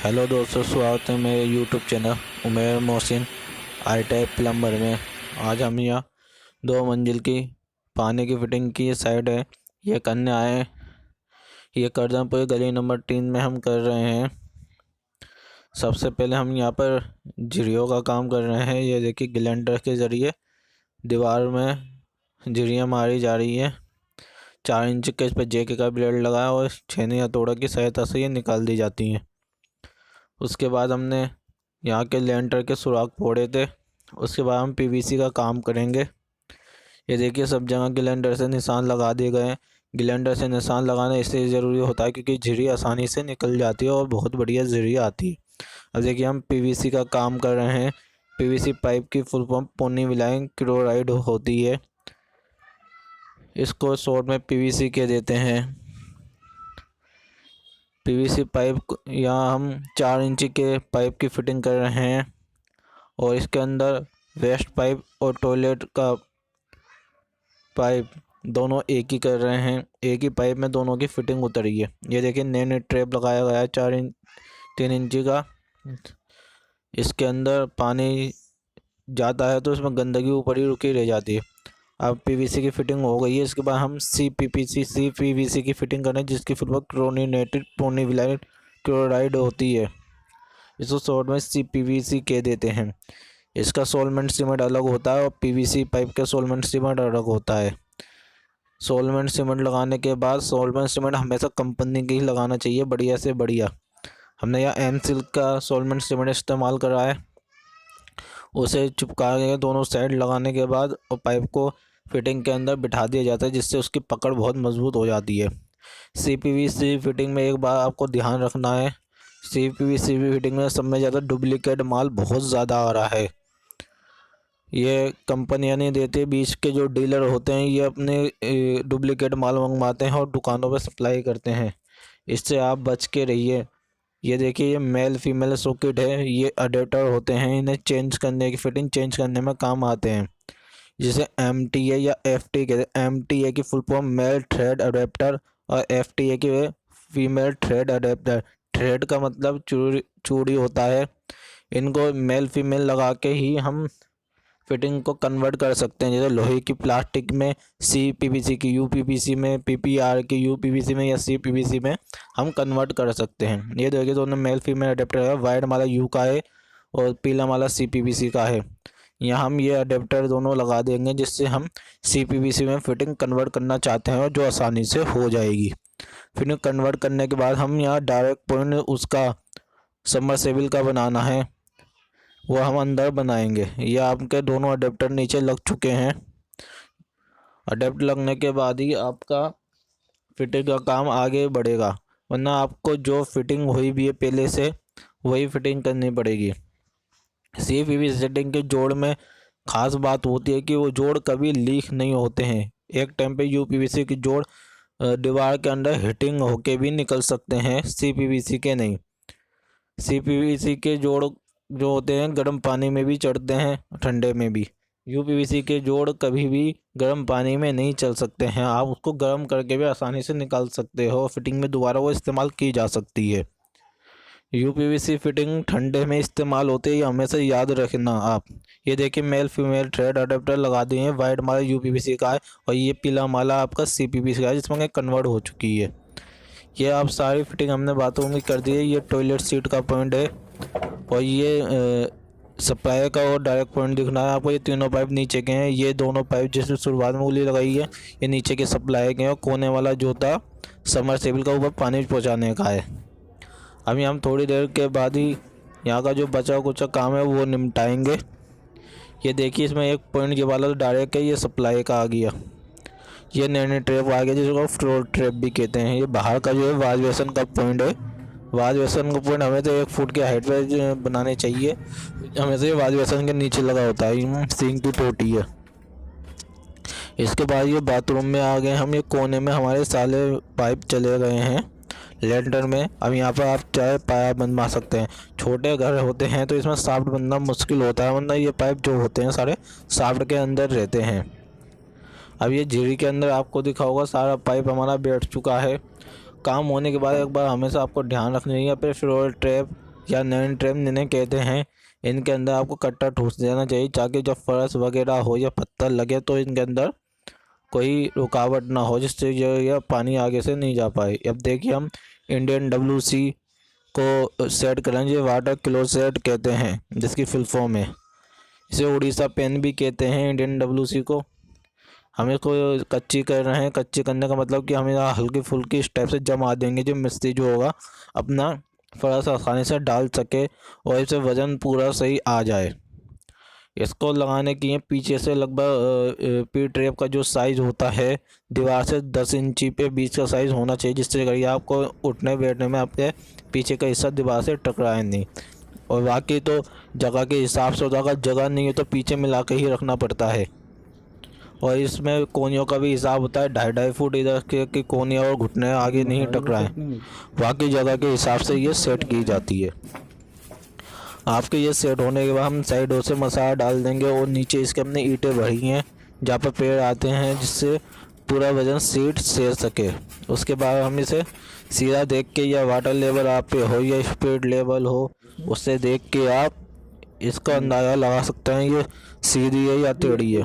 Hello दोस्तों, स्वागत है मेरे YouTube channel Umer Mohsin I type plumber में। आज हम यहाँ 2 मंजिल की पानी की फिटिंग की साइड है ये करने आए हैं। ये करदमपुर गली नंबर 3 में हम कर रहे हैं। सबसे पहले हम यहाँ पर झिरियों का काम कर रहे हैं। ये देखिए, ग्राइंडर के ज़रिए दीवार में झिरियाँ मारी जा रही है। 4 इंच के इस पर जेके का ब्लेड लगाया और छेनी हथौड़ा की सहायता से ये निकाल दी जाती हैं। उसके बाद हमने यहाँ के लेंटर के सुराख फोड़े थे। उसके बाद हम पीवीसी का काम करेंगे। ये देखिए, सब जगह ग्राइंडर से निशान लगा दिए गए हैं। ग्राइंडर से निशान लगाना इसलिए ज़रूरी होता है क्योंकि झिरी आसानी से निकल जाती है और बहुत बढ़िया झिरी आती है। अब देखिए, हम पीवीसी का काम कर रहे हैं। पीवीसी पाइप की फुल फॉर्म पॉलीविनाइल क्लोराइड होती है। इसको शॉर्ट में पीवीसी कह देते हैं। पीवीसी पाइप यहाँ हम 4 इंच के पाइप की फिटिंग कर रहे हैं और इसके अंदर वेस्ट पाइप और टॉयलेट का पाइप दोनों एक ही कर रहे हैं। एक ही पाइप में दोनों की फिटिंग उतरी है। ये देखिए, नए ट्रैप लगाया गया है 3 इंच का। इसके अंदर पानी जाता है तो इसमें गंदगी ऊपर ही रुकी रह जाती है। अब पीवीसी की फिटिंग हो गई है। इसके बाद हम सीपीवीसी की फिटिंग करें, जिसकी full form chlorinated polyvinyl chloride होती है। इसको शॉर्ट में सीपीवीसी कह देते हैं। इसका सोलमेंट सीमेंट अलग होता है और पीवीसी पाइप का सोलमेंट सीमेंट अलग होता है। सोलमेंट सीमेंट लगाने के बाद सोलमेंट सीमेंट हमेशा कंपनी की ही लगाना चाहिए, बढ़िया से बढ़िया। हमने यहाँ एमसिल्क का सोलमेंट सीमेंट इस्तेमाल करा है। उसे चिपका के दोनों साइड लगाने के बाद और पाइप को फिटिंग के अंदर बिठा दिया जाता है, जिससे उसकी पकड़ बहुत मजबूत हो जाती है। सीपीवीसी फिटिंग में एक बार आपको ध्यान रखना है, सीपीवीसी फिटिंग में सब में ज़्यादा डुप्लीकेट माल बहुत ज़्यादा आ रहा है। ये कंपनियां नहीं देती, बीच के जो डीलर होते हैं ये अपने डुप्लीकेट माल मंगवाते हैं और दुकानों पर सप्लाई करते हैं। इससे आप बच के रहिए। ये देखिए, ये मेल फीमेल सॉकेट है। ये अडेप्टर होते हैं, इन्हें चेंज करने की फिटिंग चेंज करने में काम आते हैं, जिसे MTA या FT कहते हैं। MTA की full form male thread adapter और FTA की फीमेल थ्रेड अडेप्टर। थ्रेड का मतलब चूड़ी होता है। इनको मेल फीमेल लगा के ही हम फिटिंग को कन्वर्ट कर सकते हैं। जैसे लोहे की प्लास्टिक में CPVC की UPVC में, PPR की UPVC में या CPVC में हम कन्वर्ट कर सकते हैं। ये देखिए, दोनों मेल फीमेल अडेप्टर है। वाइट वाला U का है और पीला वाला CPVC का है। यहाँ हम ये अडेप्टर दोनों लगा देंगे, जिससे हम CPVC में फिटिंग कन्वर्ट करना चाहते हैं और जो आसानी से हो जाएगी। फिटिंग कन्वर्ट करने के बाद हम यहाँ डायरेक्ट पॉइंट उसका सबमर्सिबल का बनाना है, वो हम अंदर बनाएंगे। ये आपके दोनों अडेप्टर नीचे लग चुके हैं। अडेप्टर लगने के बाद ही आपका फिटिंग का काम आगे बढ़ेगा, वरना आपको जो फिटिंग हुई भी है पहले से वही फिटिंग करनी पड़ेगी। CPVC सेटिंग के जोड़ में खास बात होती है कि वो जोड़ कभी लीक नहीं होते हैं। एक टाइम पे UPVC के जोड़ दीवार के अंदर हिटिंग होके भी निकल सकते हैं, CPVC के नहीं। CPVC के जोड़ जो होते हैं गर्म पानी में भी चढ़ते हैं, ठंडे में भी। UPVC के जोड़ कभी भी गर्म पानी में नहीं चल सकते हैं। आप उसको गर्म करके भी आसानी से निकाल सकते हो, फिटिंग में दोबारा वो इस्तेमाल की जा सकती है। UPVC फिटिंग ठंडे में इस्तेमाल होते ही हमेशा याद रखना आप। ये देखिए, मेल फीमेल थ्रेड अडेप्टर लगा दिए हैं। वाइट माला UPVC का है और ये पीला माला आपका CPVC का है, जिसमें कन्वर्ट हो चुकी है। ये आप सारी फिटिंग हमने बातों में कर दी है। ये टॉयलेट सीट का पॉइंट है और ये सप्लाई का और डायरेक्ट पॉइंट दिखना है आपको। ये तीनों पाइप नीचे के हैं। ये दोनों पाइप जिसमें शुरुआत में उंगली लगाई है, ये नीचे के सप्लाई के हैं और कोने वाला जो था सबमर्सिबल का ऊपर पानी पहुंचाने का है। अभी हम थोड़ी देर के बाद ही यहाँ का जो बचा कुछ काम है वो निपटाएंगे। ये देखिए, इसमें एक पॉइंट के वाला तो डायरेक्ट है, ये सप्लाई का आ गया। ये नैनी ट्रैप आ गया, जिसको फ्लोर ट्रैप भी कहते हैं। ये बाहर का जो है वाश बेसन का पॉइंट है। वाश बेसन का पॉइंट हमें तो 1 फुट के हाइट पर बनाने चाहिए। हमें तो ये वाश बेसन के नीचे लगा होता है, सिंक की टोटी है। इसके बाद ये बाथरूम में आ गए हम। ये कोने में हमारे सारे पाइप चले गए हैं लेंटर में। अब यहाँ पर आप चाहे पाइप बनवा सकते हैं। छोटे घर होते हैं तो इसमें शाफ्ट बनना मुश्किल होता है, वरना ये पाइप जो होते हैं सारे शाफ्ट के अंदर रहते हैं। अब ये झिरी के अंदर आपको दिखा होगा सारा पाइप हमारा बैठ चुका है। काम होने के बाद एक बार हमेशा आपको ध्यान रखना चाहिए। फिर फ्लोर ट्रैप या नैन ट्रेम इन्हें कहते हैं, इनके अंदर आपको कट्टा ठूस देना चाहिए ताकि जब फर्श वगैरह हो या पत्थर लगे तो इनके अंदर कोई रुकावट ना हो, जिससे यह पानी आगे से नहीं जा पाए। अब देखिए हम इंडियन WC को सेट करेंगे, वाटर क्लोसेट कहते हैं जिसकी फुल फॉर्म है। इसे उड़ीसा पेन भी कहते हैं इंडियन WC को। हम इसको कच्ची कर रहे हैं। कच्ची करने का मतलब कि हम यहाँ हल्की फुल्की इस टाइप से जमा देंगे जो मिस्त्री जो होगा अपना फर्श आसानी से डाल सके और इसे वज़न पूरा सही आ जाए। इसको लगाने के लिए पीछे से लगभग पी ट्रेप का जो साइज़ होता है दीवार से 10 इंची पे बीच का साइज़ होना चाहिए, जिससे करिए आपको उठने बैठने में आपके पीछे का हिस्सा दीवार से टकराए नहीं। और बाकी तो जगह के हिसाब से होता है, अगर जगह नहीं है तो पीछे मिला के ही रखना पड़ता है। और इसमें कोनियों का भी हिसाब होता है, 2.5 फुट इधर के कोनियाँ और घुटने आगे नहीं टकराएं। बाकी जगह के हिसाब से ये सेट की जाती है। आपके ये सेट होने के बाद हम साइडों से मसाला डाल देंगे और नीचे इसके हमने ईंटें भरी हैं जहाँ पर पेड़ आते हैं, जिससे पूरा वजन सीट सेर सके। उसके बाद हम इसे सीधा देख के, या वाटर लेवल आप पे हो या स्पीड लेवल हो, उससे देख के आप इसका अंदाज़ा लगा सकते हैं ये सीधी है या टेढ़ी है।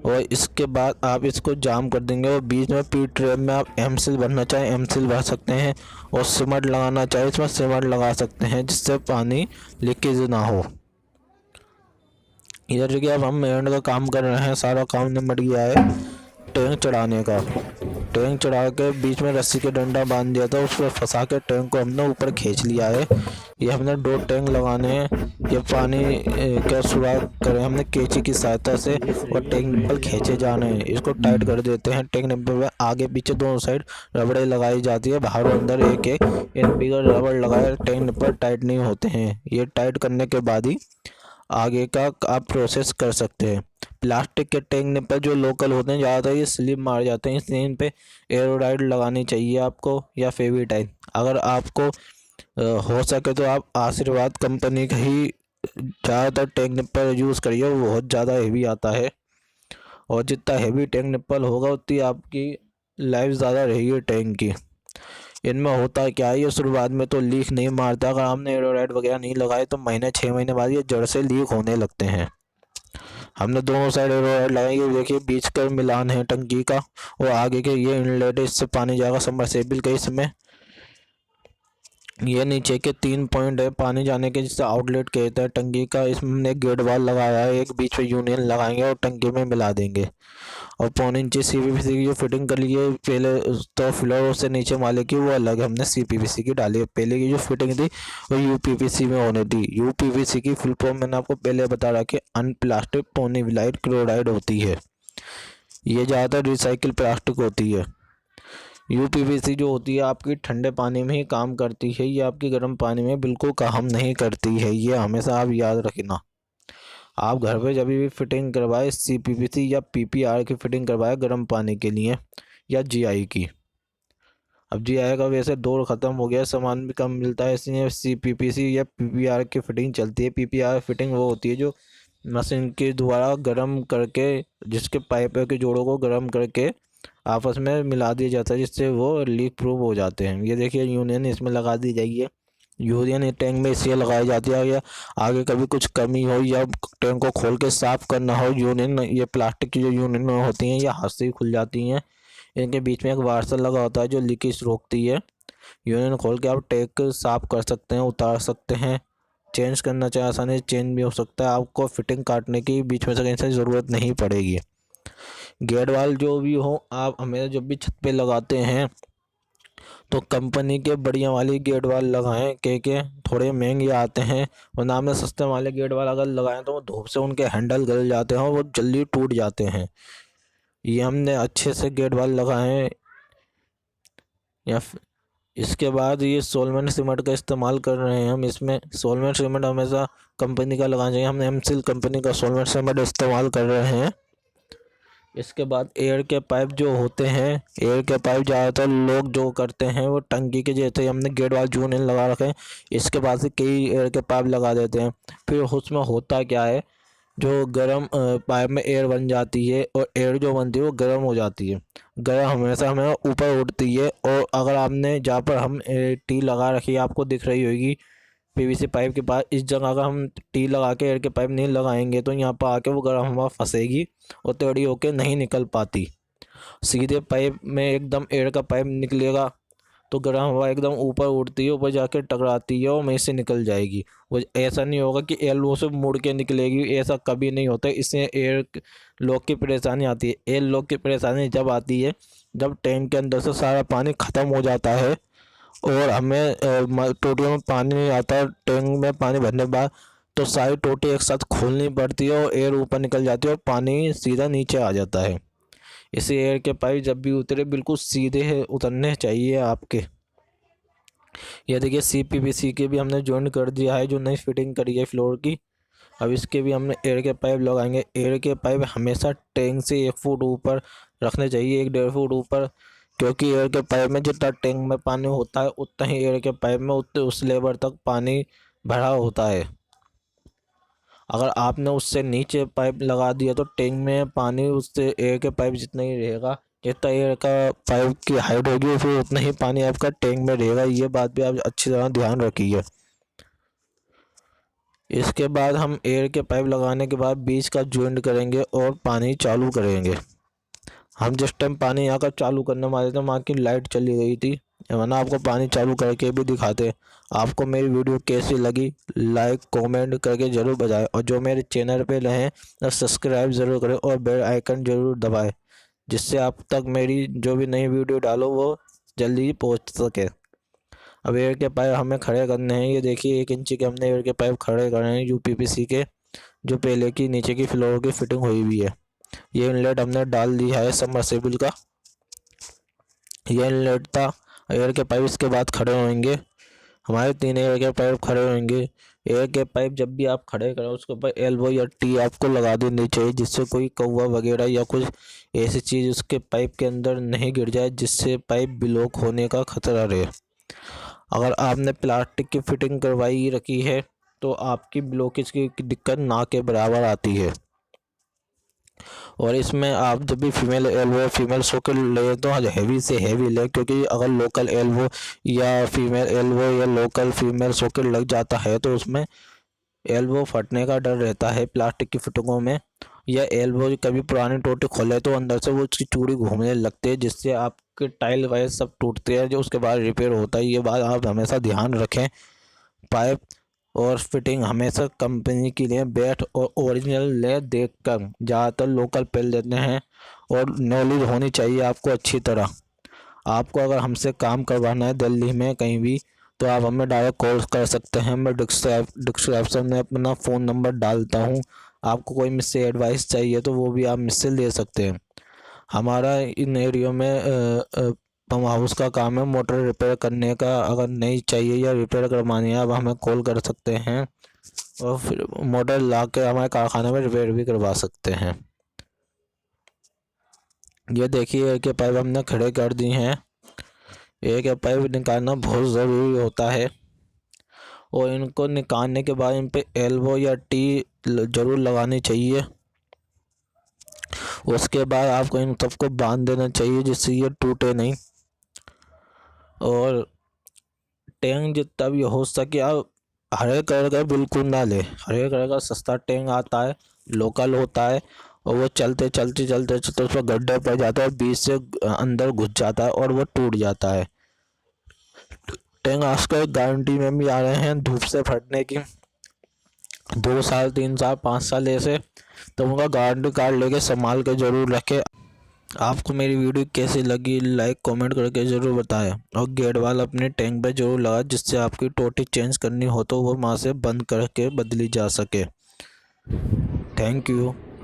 और इसके बाद आप इसको जाम कर देंगे और बीच में पी ट्रेप में आप एमसिल भरना चाहें एमसिल भर सकते हैं, और सीमेंट लगाना चाहे इसमें सीमेंट लगा सकते हैं जिससे पानी लीकेज ना हो। इधर जो कि अब हम मेरठ का काम कर रहे हैं, सारा काम निपट गया है टैंक चढ़ाने का। टैंक चढ़ा के बीच में रस्सी के डंडा बांध दिया था, उस पर फंसा के टैंक को हमने ऊपर खींच लिया है। ये हमने 2 टैंक लगाने हैं। ये पानी का सुराख करें हमने कैंची की सहायता से और टैंक निप्पल खींचे जाने हैं। इसको टाइट कर देते हैं। टैंक निप्पल में आगे पीछे दोनों साइड रबड़े लगाई जाती है, बाहर और अंदर एक एक NP का रबड़ लगाए टैंक निप्पल टाइट नहीं होते हैं। ये टाइट करने के बाद ही आगे का आप प्रोसेस कर सकते हैं। प्लास्टिक के टैंक निप्पल जो लोकल होते हैं ज़्यादातर ये स्लिप मार जाते हैं, इसलिए इन पे एरोडाइड लगानी चाहिए आपको या फेविटाइट। अगर आपको हो सके तो आप आशीर्वाद कंपनी का ही ज़्यादातर टैंक निप्पल यूज़ करिए, वो बहुत ज़्यादा हेवी आता है। और जितना हेवी टैंक निप्पल होगा उतनी आपकी लाइफ ज़्यादा रहेगी टैंक की। इनमें होता क्या है, ये शुरुआत में तो लीक नहीं मारता। अगर आपने एरोडाइड वगैरह नहीं लगाए तो 6 महीने बाद ये जड़ से लीक होने लगते हैं। हमने दोनों साइड एरोडाइड लगाई है। देखिए बीच का मिलान है टंकी का और आगे के ये इनलेट है, इससे पानी जाएगा सबमर्सिबल के इसमें। ये नीचे के 3 पॉइंट है पानी जाने के, जिससे आउटलेट कहते हैं टंकी का। इसमें हमने गेट वाल लगाया है, एक बीच में यूनियन लगाएंगे और टंकी में मिला देंगे। और 1.25 इंची CPVC की जो फिटिंग कर ली है पहले, तो फ्लोर से नीचे वाले की वो अलग हमने CPVC की डाली है। पहले की जो फिटिंग थी वो UPVC में होने थी। UPVC की फुल फॉर्म मैंने आपको पहले बता रहा कि अनप्लास्टिक पॉलीविनाइल क्लोराइड होती है। ये ज़्यादातर रिसाइकिल प्लास्टिक होती है। UPVC जो होती है आपकी ठंडे पानी में ही काम करती है, ये आपकी गर्म पानी में बिल्कुल काम नहीं करती है। ये हमेशा आप याद रखना। आप घर पे जब भी फिटिंग करवाए CPVC या PPR की फिटिंग करवाए गर्म पानी के लिए, या GI की। अब GI का वैसे दौर ख़त्म हो गया, सामान भी कम मिलता है, इसलिए CPVC या PPR की फिटिंग चलती है। PPR फिटिंग वो होती है जो मशीन के द्वारा गर्म करके, जिसके पाइप के जोड़ों को गर्म करके आपस में मिला दिया जाता है, जिससे वो लीक प्रूफ हो जाते हैं। ये देखिए यूनियन इसमें लगा दी जाइए। यूनियन टैंक में इसलिए लगाई जाती है या आगे कभी कुछ कमी हो या टैंक को खोल के साफ करना हो। यूनियन ये प्लास्टिक की जो यूनियन होती हैं ये हाथ से ही खुल जाती हैं। इनके बीच में एक वार्सल लगा होता है जो लीकेज रोकती है। यूनियन खोल के आप टैंक साफ कर सकते हैं, उतार सकते हैं, चेंज करना चाहे आसानी से चेंज भी हो सकता है। आपको फिटिंग काटने की बीच में से कहीं से ज़रूरत नहीं पड़ेगी। गेट वाल जो भी हो, आप हमें जब भी छत पे लगाते हैं तो कंपनी के बढ़िया वाली गेट वाल लगाएं, के थोड़े महंगे आते हैं। और नाम में सस्ते वाले गेट वाल अगर लगाएं तो वो धूप से उनके हैंडल गल जाते हैं और वो जल्दी टूट जाते हैं। ये हमने अच्छे से गेट वाल लगाए हैं। या इसके बाद ये सोलमेंट सीमेंट का इस्तेमाल कर रहे हैं हम। इसमें सोलमेंट सीमेंट हमेशा कंपनी का लगाना चाहिए। हमने एमसिल कंपनी का सोलमेंट सीमेंट इस्तेमाल कर रहे हैं। इसके बाद एयर के पाइप जो होते हैं, एयर के पाइप ज़्यादातर लोग जो करते हैं वो टंकी के जैसे हमने गेट वाल जून लगा रखे हैं, इसके बाद से कई एयर के पाइप लगा देते हैं। फिर उसमें होता क्या है, जो गर्म पाइप में एयर बन जाती है और एयर जो बनती है वो गर्म हो जाती है। गर्म हमेशा हमें ऊपर उड़ती है। और अगर आपने जहाँ पर हम टी लगा रखी है आपको दिख रही होगी पीवीसी पाइप के पास इस जगह अगर हम टी लगा के एयर के पाइप नहीं लगाएंगे तो यहाँ पर आके वो गर्म हवा फंसेगी और टेढ़ी होके नहीं निकल पाती। सीधे पाइप में एकदम एयर का पाइप निकलेगा तो गर्म हवा एकदम ऊपर उड़ती है, ऊपर जाके टकराती है और वहीं से निकल जाएगी। वो ऐसा नहीं होगा कि एल्बो से मुड़ के निकलेगी, ऐसा कभी नहीं होता। इससे एयर लॉक की परेशानी आती है। एयर लॉक की परेशानी जब आती है जब टैंक के अंदर से सारा पानी ख़त्म हो जाता है और हमें टोटियों में पानी नहीं आता, टैंक में पानी भरने के बाद तो सारी टोटी एक साथ खोलनी पड़ती है और एयर ऊपर निकल जाती है और पानी सीधा नीचे आ जाता है। इसे एयर के पाइप जब भी उतरे बिल्कुल सीधे उतरने चाहिए आपके। ये देखिए CPVC के भी हमने जॉइंट कर दिया है, जो नई फिटिंग करी है फ्लोर की। अब इसके भी हमने एयर के पाइप लगाएंगे। एयर के पाइप हमेशा टैंक से 1 फुट ऊपर रखने चाहिए, 1-1.5 फुट ऊपर, क्योंकि एयर के पाइप में जितना टैंक में पानी होता है उतना ही एयर के पाइप में उतने उस लेवल तक पानी भरा होता है। अगर आपने उससे नीचे पाइप लगा दिया तो टैंक में पानी उससे एयर के पाइप जितना ही रहेगा, जितना एयर का पाइप की हाइट होगी फिर उतना ही पानी आपका टैंक में रहेगा। ये बात भी आप अच्छी तरह ध्यान रखिए। इसके बाद हम एयर के पाइप लगाने के बाद बीच का जॉइंट करेंगे और पानी चालू करेंगे। हम जिस टाइम पानी यहाँ का चालू करने वाले थे वहाँ की लाइट चली गई थी, वरना आपको पानी चालू करके भी दिखाते। आपको मेरी वीडियो कैसी लगी लाइक कमेंट करके ज़रूर बताएं और जो मेरे चैनल पे रहें सब्सक्राइब ज़रूर करें और बेल आइकन ज़रूर दबाएं, जिससे आप तक मेरी जो भी नई वीडियो डालो वो जल्दी पहुँच सके। अब एयर के पाइप हमें खड़े करने हैं। ये देखिए 1 इंच के हमने एयर के पाइप खड़े करे हैं UPVC के, जो पहले की नीचे की फ्लोर की फिटिंग हुई हुई है। ये इनलेट हमने डाल दिया है सबमर्सिबल का, ये इनलेट था। एयर के पाइप इसके बाद खड़े होंगे, हमारे 3 एयर के पाइप खड़े होंगे। एयर के पाइप जब भी आप खड़े करें उसके ऊपर एल्बो या टी आपको लगा देनी चाहिए, जिससे कोई कौवा वगैरह या कुछ ऐसी चीज़ उसके पाइप के अंदर नहीं गिर जाए, जिससे पाइप ब्लॉक होने का खतरा रहे। अगर आपने प्लास्टिक की फिटिंग करवाई रखी है तो आपकी ब्लॉकेज की दिक्कत ना के बराबर आती है। और इसमें आप जब भी फीमेल एल्बो फीमेल सॉकेट ले तो हैवी से हैवी ले, क्योंकि अगर लोकल एल्बो या फीमेल एल्बो या लोकल फीमेल सॉकेट लग जाता है तो उसमें एल्बो फटने का डर रहता है प्लास्टिक की फिटिंगों में। या एल्बो कभी पुरानी टोटी खोले तो अंदर से वो उसकी चूड़ी घूमने लगती है, जिससे आपके टाइल वाइल सब टूटते हैं, जो उसके बाद रिपेयर होता है। ये बात आप हमेशा ध्यान रखें। पाइप और फिटिंग हमेशा कंपनी की लें बेस्ट और ओरिजिनल लें देखकर, ज़्यादातर लोकल पेल लेते हैं और नॉलेज होनी चाहिए आपको अच्छी तरह। आपको अगर हमसे काम करवाना है दिल्ली में कहीं भी तो आप हमें डायरेक्ट कॉल कर सकते हैं। मैं डिस्क्रिप्शन में अपना फ़ोन नंबर डालता हूँ। आपको कोई मुझसे एडवाइस चाहिए तो वो भी आप मुझसे ले सकते हैं। हमारा इन एरियो में पंप हाउस का काम है मोटर रिपेयर करने का। अगर नहीं चाहिए या रिपेयर करवानी है आप हमें कॉल कर सकते हैं और फिर मोटर ला के हमारे कारखाने में रिपेयर भी करवा सकते हैं। ये देखिए एक पाइप हमने खड़े कर दी हैं। एक पाइप निकालना बहुत ज़रूरी होता है और इनको निकालने के बाद इन पे एल्बो या टी ज़रूर लगानी चाहिए। उसके बाद आपको इन सबको बांध देना चाहिए जिससे ये टूटे नहीं। और टैंक जितना भी हो सके आप हरे कलर का बिल्कुल ना ले। हरे कलर का सस्ता टैंक आता है, लोकल होता है और वो चलते चलते उस पर गड्ढे पड़ जाता है और बीच से अंदर घुस जाता है और वो टूट जाता है। टैंक आजकल गारंटी में भी आ रहे हैं धूप से फटने की, 2 साल 3 साल 5 साल ऐसे, तो उनका गारंटी कार्ड लेके संभाल के ज़रूर रखें। आपको मेरी वीडियो कैसी लगी लाइक कमेंट करके ज़रूर बताएं और गेट वाल अपने टैंक पे ज़रूर लगाएं, जिससे आपकी टोटी चेंज करनी हो तो वो वहाँ से बंद करके बदली जा सके। Thank you.